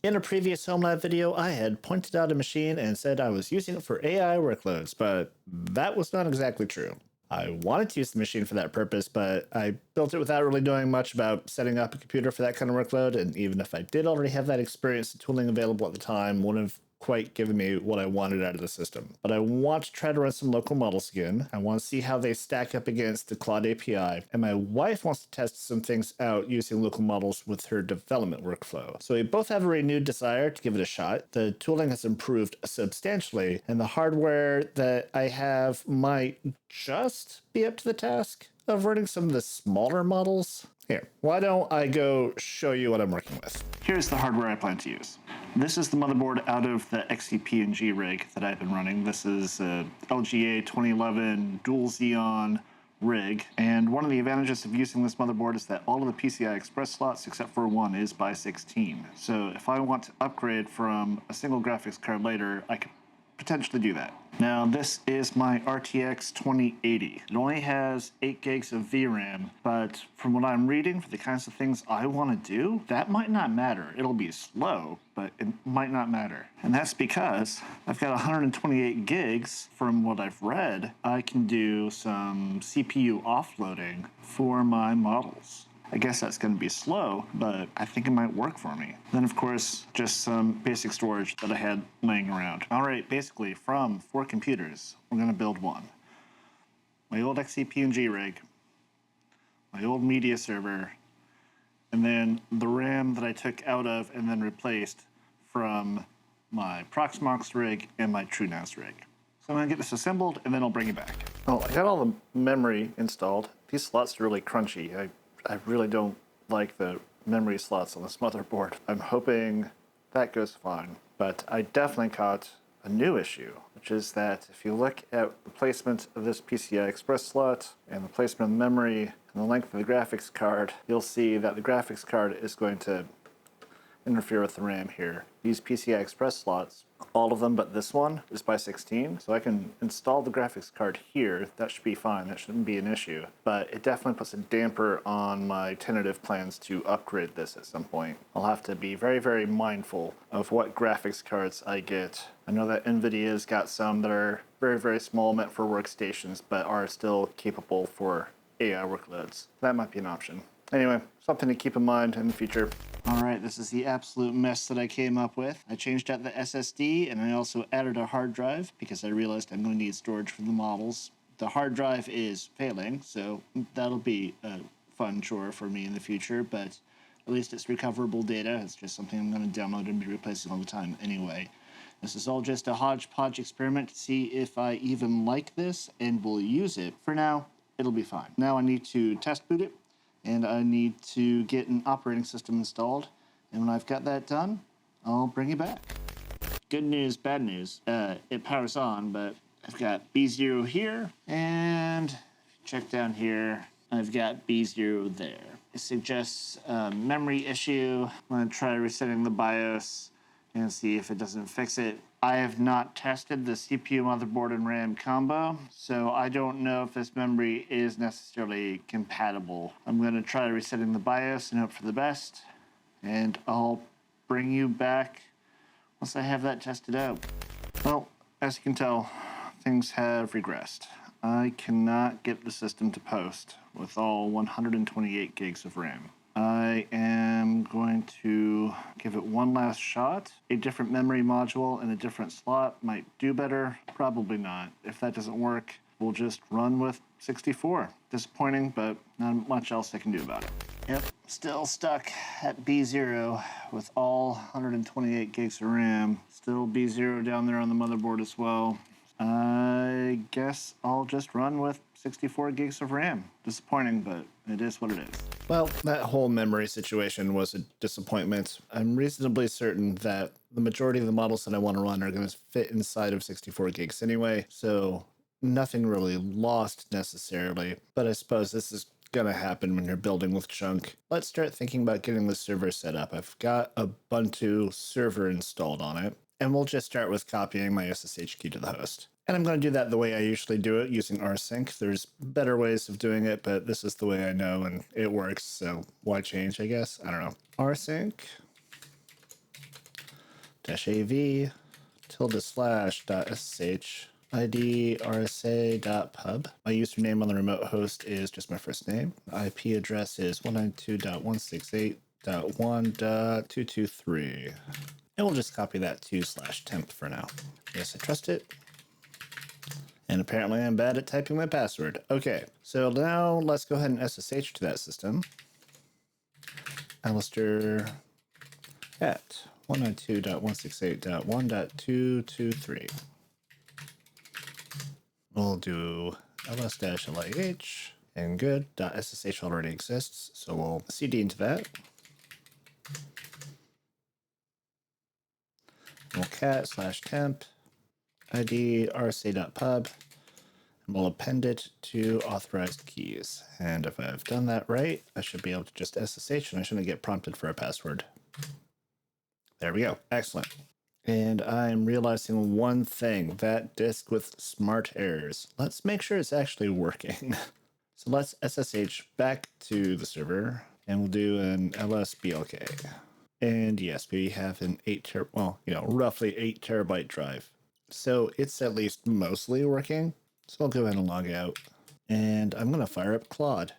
In a previous Homelab video, I had pointed out a machine and said I was using it for AI workloads, but that was not exactly true. I wanted to use the machine for that purpose, but I built it without really knowing much about setting up a computer for that kind of workload, and even if I did already have that experience, the tooling available at the time wouldn't have quite given me what I wanted out of the system. But I want to try to run some local models again. I want to see how they stack up against the Claude API, and my wife wants to test some things out using local models with her development workflow. So we both have a renewed desire to give it a shot. The tooling has improved substantially, and the hardware that I have might just be up to the task of running some of the smaller models. Here, why don't I go show you what I'm working with? Here's the hardware I plan to use. This is the motherboard out of the XCP&G rig that I've been running. This is a LGA 2011 dual Xeon rig, and one of the advantages of using this motherboard is that all of the PCI Express slots except for one is by 16. So if I want to upgrade from a single graphics card later, I could potentially do that. Now this is my RTX 2080. It only has 8 gigs of VRAM, but from what I'm reading, for the kinds of things I want to do, that might not matter. It'll be slow, but it might not matter. And that's because I've got 128 gigs. From what I've read, I can do some CPU offloading for my models. I guess that's going to be slow, but I think it might work for me. Then, of course, just some basic storage that I had laying around. All right, basically, from 4 computers, we're going to build one. My old XCP&G rig, my old media server, and then the RAM that I took out of and then replaced from my Proxmox rig and my TrueNAS rig. So I'm going to get this assembled, and then I'll bring it back. Oh, I got all the memory installed. These slots are really crunchy. I really don't like the memory slots on this motherboard. I'm hoping that goes fine. But I definitely caught a new issue, which is that if you look at the placement of this PCI Express slot and the placement of the memory and the length of the graphics card, you'll see that the graphics card is going to interfere with the RAM here. These PCI Express slots, all of them but this one, is by 16, so I can install the graphics card here. That should be fine, that shouldn't be an issue. But it definitely puts a damper on my tentative plans to upgrade this at some point. I'll have to be very, very mindful of what graphics cards I get. I know that NVIDIA's got some that are very, very small, meant for workstations, but are still capable for AI workloads. That might be an option. Anyway, something to keep in mind in the future. All right, this is the absolute mess that I came up with. I changed out the SSD, and I also added a hard drive because I realized I'm going to need storage for the models. The hard drive is failing, so that'll be a fun chore for me in the future, but at least it's recoverable data. It's just something I'm going to download and be replacing all the time anyway. This is all just a hodgepodge experiment to see if I even like this and will use it. For now, it'll be fine. Now I need to test boot it, and I need to get an operating system installed. And when I've got that done, I'll bring it back. Good news, bad news. It powers on, but I've got B0 here, and check down here, I've got B0 there. It suggests a memory issue. I'm gonna try resetting the BIOS and see if it doesn't fix it. I have not tested the CPU, motherboard, and RAM combo, so I don't know if this memory is necessarily compatible. I'm going to try resetting the BIOS and hope for the best, and I'll bring you back once I have that tested out. Well, as you can tell, things have regressed. I cannot get the system to post with all 128 gigs of RAM. I am going to give it one last shot. A different memory module and a different slot might do better. Probably not. If that doesn't work, we'll just run with 64. Disappointing, but not much else I can do about it. Yep, still stuck at B0 with all 128 gigs of RAM. Still B0 down there on the motherboard as well. I guess I'll just run with 64 gigs of RAM. Disappointing, but it is what it is. Well, that whole memory situation was a disappointment. I'm reasonably certain that the majority of the models that I want to run are going to fit inside of 64 gigs anyway, so nothing really lost necessarily. But I suppose this is going to happen when you're building with chunk. Let's start thinking about getting the server set up. I've got a Ubuntu server installed on it, and we'll just start with copying my SSH key to the host. And I'm going to do that the way I usually do it, using rsync. There's better ways of doing it, but this is the way I know, and it works, so why change, I guess? I don't know. Rsync -av //sh id rsa.pub. My username on the remote host is just my first name. IP address is 192.168.1.223. And we'll just copy that to /temp for now. Yes, I trust it. And apparently I'm bad at typing my password. Okay, so now let's go ahead and SSH to that system. Alistair at 192.168.1.223. We'll do ls-lih and good. .ssh already exists, so we'll cd into that. We'll cat /temp id rsa.pub, and we'll append it to authorized keys. And if I've done that right, I should be able to just SSH and I shouldn't get prompted for a password. There we go. Excellent. And I'm realizing one thing, that disk with smart errors. Let's make sure it's actually working. So let's SSH back to the server and we'll do an lsblk. And yes, we have an roughly 8 terabyte drive. So it's at least mostly working. So I'll go ahead and log out. And I'm going to fire up Claude.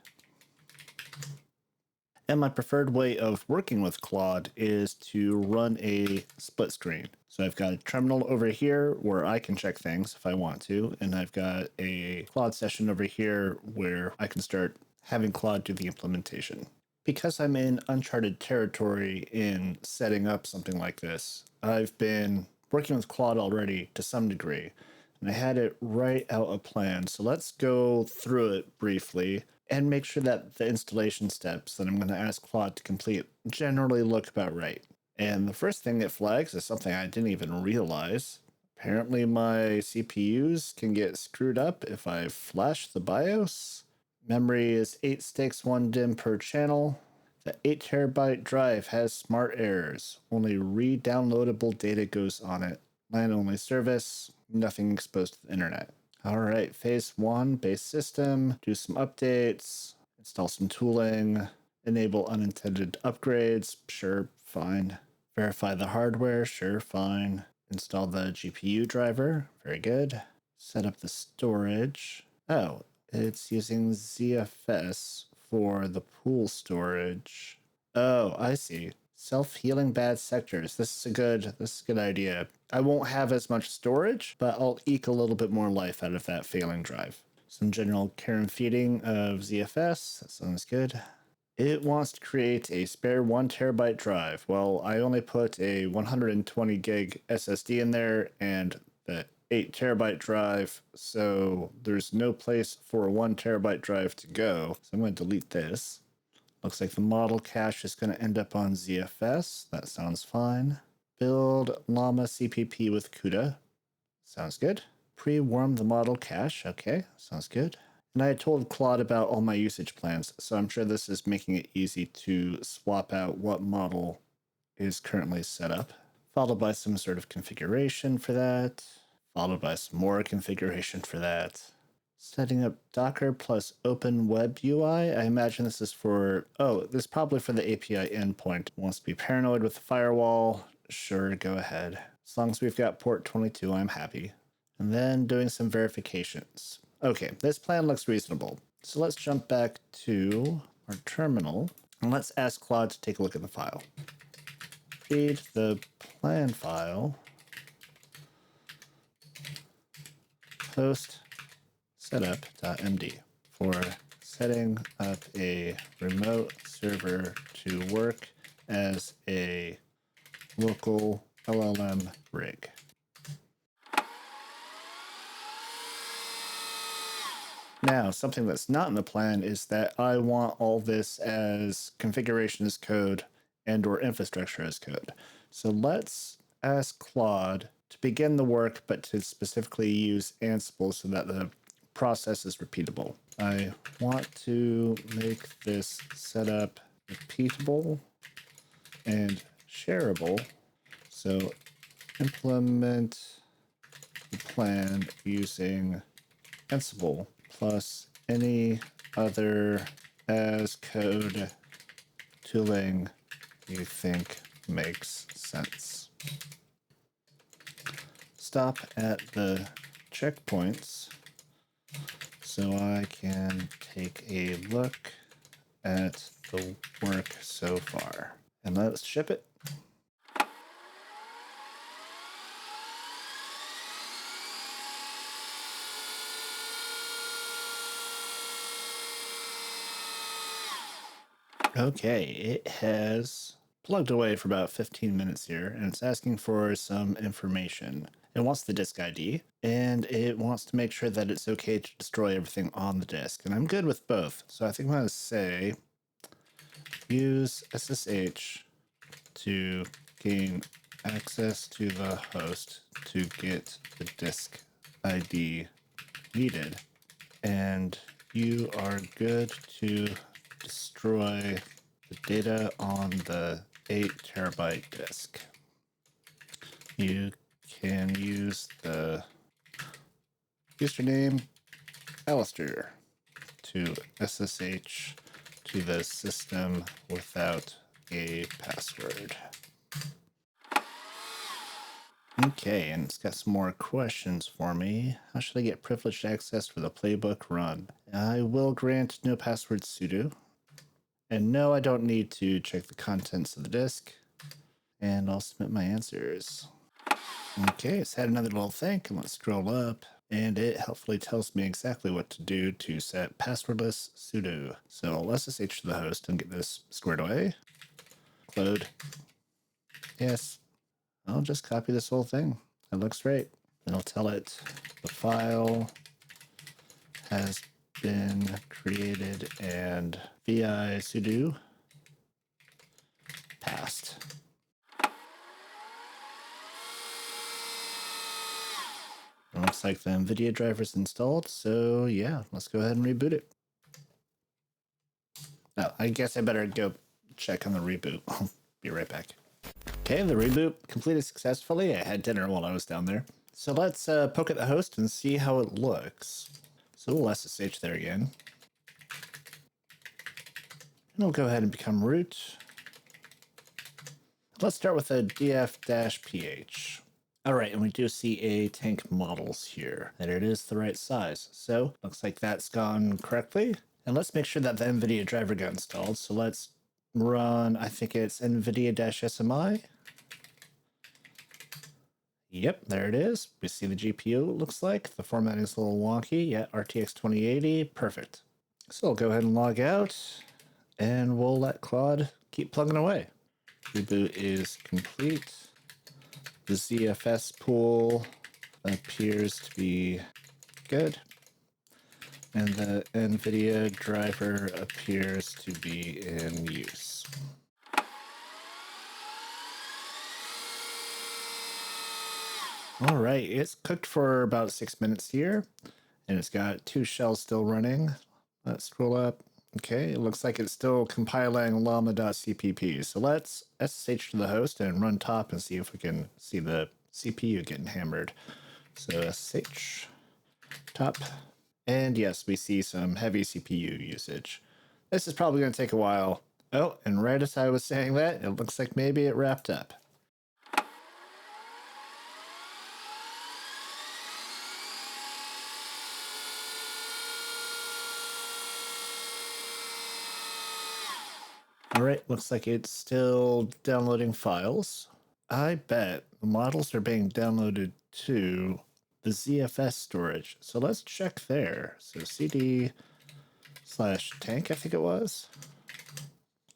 And my preferred way of working with Claude is to run a split screen. So I've got a terminal over here where I can check things if I want to, and I've got a Claude session over here where I can start having Claude do the implementation. Because I'm in uncharted territory in setting up something like this, I've been working with Claude already to some degree, and I had it write out a plan. So let's go through it briefly and make sure that the installation steps that I'm going to ask Claude to complete generally look about right. And the first thing it flags is something I didn't even realize. Apparently my CPUs can get screwed up if I flash the BIOS. Memory is 8 sticks, 1 DIMM per channel. The 8 terabyte drive has smart errors. Only re-downloadable data goes on it. LAN only service, nothing exposed to the internet. All right, phase 1, base system, do some updates, install some tooling, enable unintended upgrades, sure, fine. Verify the hardware, sure, fine. Install the GPU driver, very good. Set up the storage. Oh, it's using ZFS for the pool storage. Oh, I see. Self-healing bad sectors. This is a good idea. I won't have as much storage, but I'll eke a little bit more life out of that failing drive. Some general care and feeding of ZFS. That sounds good. It wants to create a spare 1 terabyte drive. Well, I only put a 120 gig SSD in there and the 8 terabyte drive, so there's no place for a 1 terabyte drive to go. So I'm going to delete this. Looks like the model cache is going to end up on ZFS. That sounds fine. Build llama CPP with CUDA. Sounds good. Pre-warm the model cache. Okay, sounds good. And I had told Claude about all my usage plans, so I'm sure this is making it easy to swap out what model is currently set up. Followed by some sort of configuration for that. Followed by some more configuration for that. Setting up Docker plus Open Web UI. I imagine this is for, this is probably for the API endpoint. Wants to be paranoid with the firewall. Sure, go ahead. As long as we've got port 22, I'm happy. And then doing some verifications. Okay, this plan looks reasonable. So let's jump back to our terminal and let's ask Claude to take a look at the file. Read the plan file. Post setup.md for setting up a remote server to work as a local LLM rig. Now, something that's not in the plan is that I want all this as configuration as code and or infrastructure as code. So let's ask Claude to begin the work, but to specifically use Ansible so that the process is repeatable. I want to make this setup repeatable and shareable. So implement the plan using Ansible plus any other as code tooling you think makes sense. stop at the checkpoints so I can take a look at the work so far. And let's ship it. Okay, it has plugged away for about 15 minutes here, and it's asking for some information. It wants the disk ID, and it wants to make sure that it's okay to destroy everything on the disk. And I'm good with both, so I think I'm going to say use SSH to gain access to the host to get the disk ID needed. And you are good to destroy the data on the 8 terabyte disk. You can use the username Alistair to SSH to the system without a password. Okay, and it's got some more questions for me. How should I get privileged access for the playbook run? I will grant no password sudo. And no, I don't need to check the contents of the disk. And I'll submit my answers. Okay, it's had another little think, and let's scroll up. And it helpfully tells me exactly what to do to set passwordless sudo. So let's SSH to the host and get this squared away. Claude. Yes. I'll just copy this whole thing. It looks great. Then I'll tell it the file has been created and vi sudo passed. It looks like the NVIDIA driver's installed, so yeah, let's go ahead and reboot it. Oh, I guess I better go check on the reboot. I'll be right back. Okay, the reboot completed successfully. I had dinner while I was down there. So let's poke at the host and see how it looks. So we'll SSH there again. And we'll go ahead and become root. Let's start with a df-ph. All right, and we do see a tank models here, and it is the right size. So looks like that's gone correctly. And let's make sure that the NVIDIA driver got installed. So let's run, I think it's NVIDIA-SMI. Yep, there it is. We see the GPU, it looks like. The formatting is a little wonky. Yeah, RTX 2080, perfect. So I'll go ahead and log out, and we'll let Claude keep plugging away. Reboot is complete. The ZFS pool appears to be good. And the NVIDIA driver appears to be in use. All right, it's cooked for about 6 minutes here, and it's got 2 shells still running. Let's scroll up. Okay, it looks like it's still compiling llama.cpp. So let's SSH to the host and run top and see if we can see the CPU getting hammered. So SSH top. And yes, we see some heavy CPU usage. This is probably going to take a while. Oh, and right as I was saying that, it looks like maybe it wrapped up. All right, looks like it's still downloading files. I bet the models are being downloaded to the ZFS storage. So let's check there. So cd/tank, I think it was.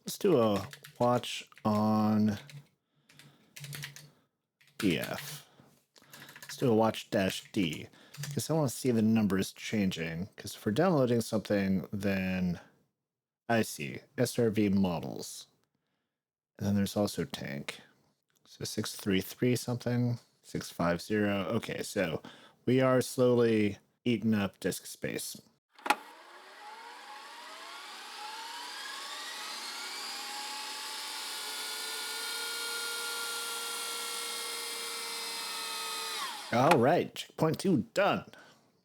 Let's do a watch on df. Let's do a watch-d because I want to see the numbers changing. Because if we're downloading something, then I see SRV models. And then there's also tank. So 633 something, 650. Okay, so we are slowly eating up disk space. All right, checkpoint 2 done.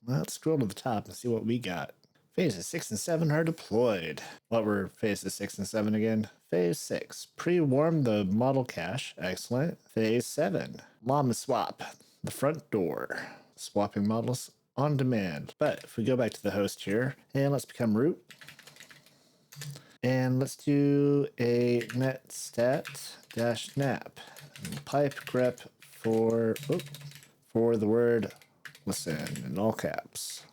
Let's scroll to the top and see what we got. Phases 6 and 7 are deployed. What were phases 6 and 7 again? Phase 6, pre-warm the model cache. Excellent. Phase 7, llama swap. the front door. Swapping models on demand. But if we go back to the host here, and let's become root. And let's do a netstat-nap. Pipe grep for the word listen in all caps.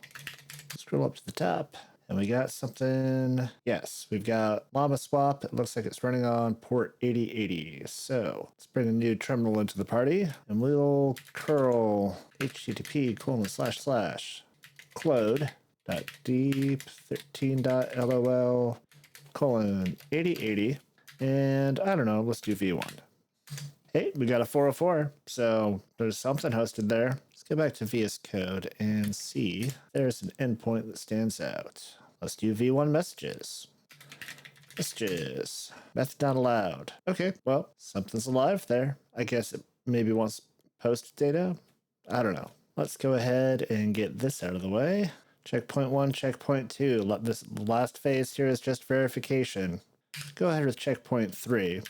Scroll up to the top. And we got something. Yes, we've got llama swap. It looks like it's running on port 8080. So let's bring a new terminal into the party. And we'll curl http://clode.deep13.lol:8080. And I don't know, let's do v1. Hey, we got a 404, so there's something hosted there. Let's go back to VS Code and see there's an endpoint that stands out. Let's do v1 messages. Messages. Method not allowed. Okay, well, something's alive there. I guess it maybe wants post data. I don't know. Let's go ahead and get this out of the way. Checkpoint 1, checkpoint 2. This last phase here is just verification. Go ahead with checkpoint 3.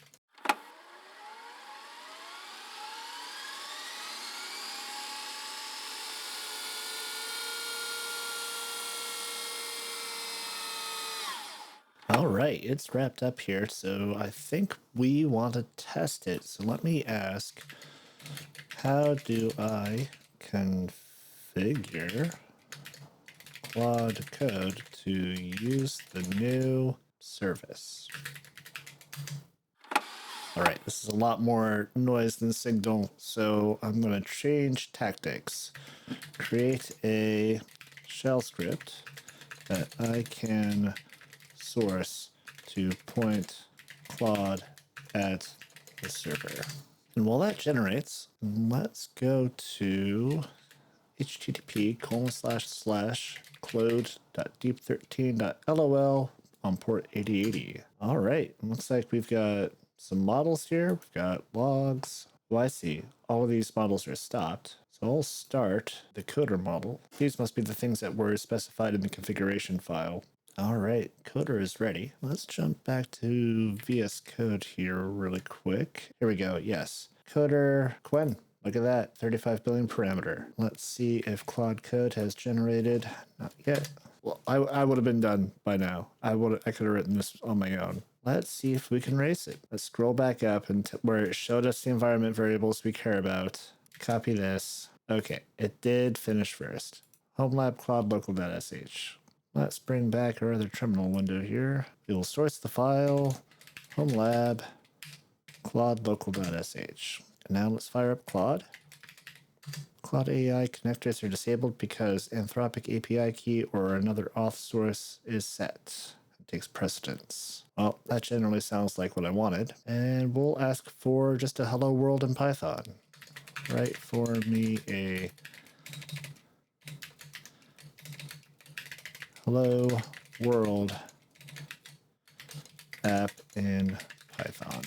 All right, it's wrapped up here, so I think we want to test it. So let me ask, how do I configure Claude Code to use the new service? All right, this is a lot more noise than signal, so I'm going to change tactics. Create a shell script that I can source to point Claude at the server. And while that generates, let's go to http://clode.deep13.lol on port 8080. All right, looks like we've got some models here. We've got logs. Oh, I see. All of these models are stopped. So I'll start the coder model. These must be the things that were specified in the configuration file. All right, coder is ready. Let's jump back to VS Code here really quick. Here we go. Yes. Coder Quen. Look at that. 35 billion parameter. Let's see if Claude Code has generated. Not yet. Well, I would have been done by now. I could have written this on my own. Let's see if we can race it. Let's scroll back up and where it showed us the environment variables we care about. Copy this. Okay, it did finish first. Homelab Claude local.sh. Let's bring back our other terminal window here. We will source the file, Homelab, Claude local.sh. And now let's fire up Claude. Claude AI connectors are disabled because Anthropic API key or another auth source is set. It takes precedence. Well, that generally sounds like what I wanted. And we'll ask for just a hello world in Python. Write for me a hello world app in Python.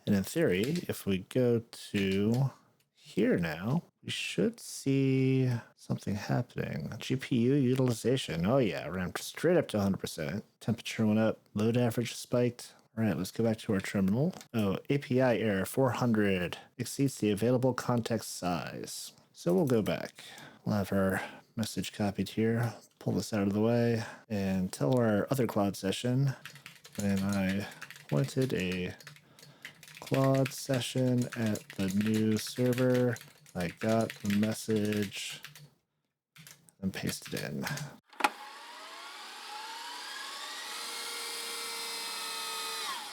And in theory, if we go to here now, we should see something happening. GPU utilization. Oh yeah, ramped straight up to 100%. Temperature went up. Load average spiked. All right, let's go back to our terminal. Oh, API error 400 exceeds the available context size. So we'll go back. We'll have our message copied here. Pull this out of the way and tell our other Claude session when I pointed a Claude session at the new server, I got the message and paste it in.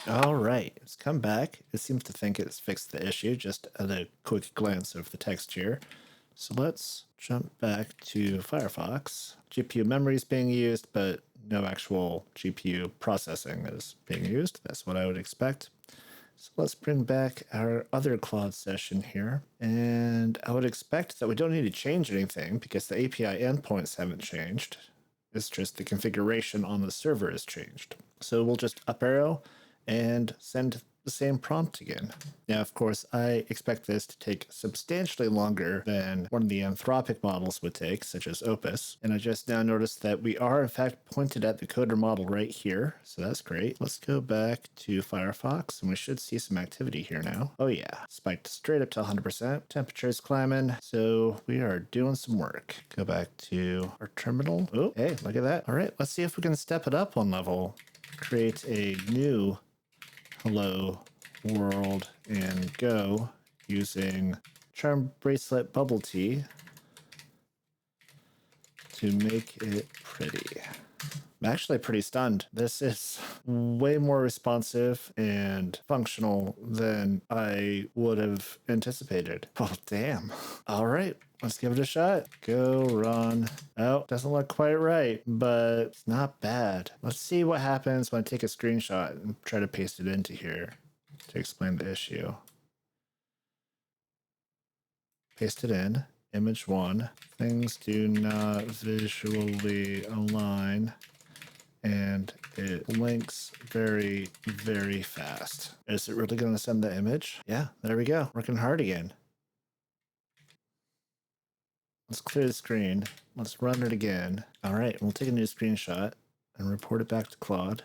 All right, it's come back. It seems to think it's fixed the issue just at a quick glance of the text here. So let's jump back to Firefox. GPU memory is being used, but no actual GPU processing is being used. That's what I would expect. So let's bring back our other Claude session here. And I would expect that we don't need to change anything because the API endpoints haven't changed. It's just the configuration on the server has changed. So we'll just up arrow and send the same prompt again. Now, of course, I expect this to take substantially longer than one of the Anthropic models would take, such as Opus. And I just now noticed that we are, in fact, pointed at the coder model right here. So that's great. Let's go back to Firefox, and we should see some activity here now. Oh yeah, spiked straight up to 100%. Temperature's climbing, so we are doing some work. Go back to our terminal. Oh, hey, look at that. All right, let's see if we can step it up one level. Create a new hello world and Go using charm bracelet bubble tea to make it pretty. I'm actually pretty stunned. This is way more responsive and functional than I would have anticipated. Oh, damn. All right, let's give it a shot. Go run. Oh, doesn't look quite right, but it's not bad. Let's see what happens when I take a screenshot and try to paste it into here to explain the issue. Paste it in. Image 1. Things do not visually align. And it links very, very fast. Is it really going to send the image? Yeah, there we go. Working hard again. Let's clear the screen. Let's run it again. All right, we'll take a new screenshot and report it back to Claude.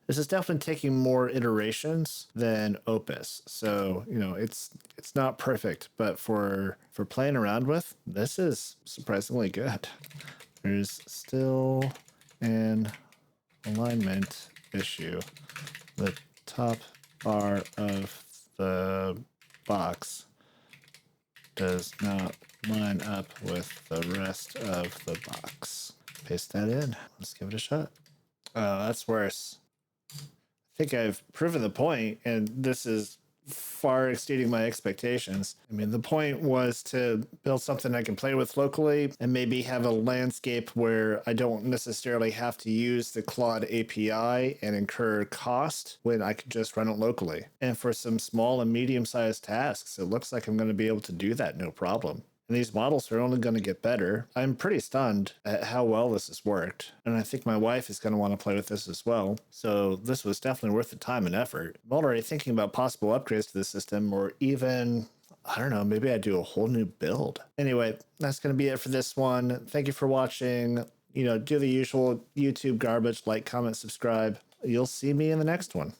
This is definitely taking more iterations than Opus. So, you know, it's not perfect, but for playing around with, this is surprisingly good. There's still an alignment issue. The top bar of the box does not line up with the rest of the box. Paste that in. Let's give it a shot. Oh, that's worse. I think I've proven the point, and this is far exceeding my expectations. I mean, the point was to build something I can play with locally and maybe have a landscape where I don't necessarily have to use the Claude API and incur cost when I could just run it locally. And for some small and medium-sized tasks, it looks like I'm going to be able to do that no problem. And these models are only going to get better. I'm pretty stunned at how well this has worked. And I think my wife is going to want to play with this as well. So this was definitely worth the time and effort. I'm already thinking about possible upgrades to the system, or even, I don't know, maybe I do a whole new build. Anyway, that's going to be it for this one. Thank you for watching. You know, do the usual YouTube garbage, like, comment, subscribe. You'll see me in the next one.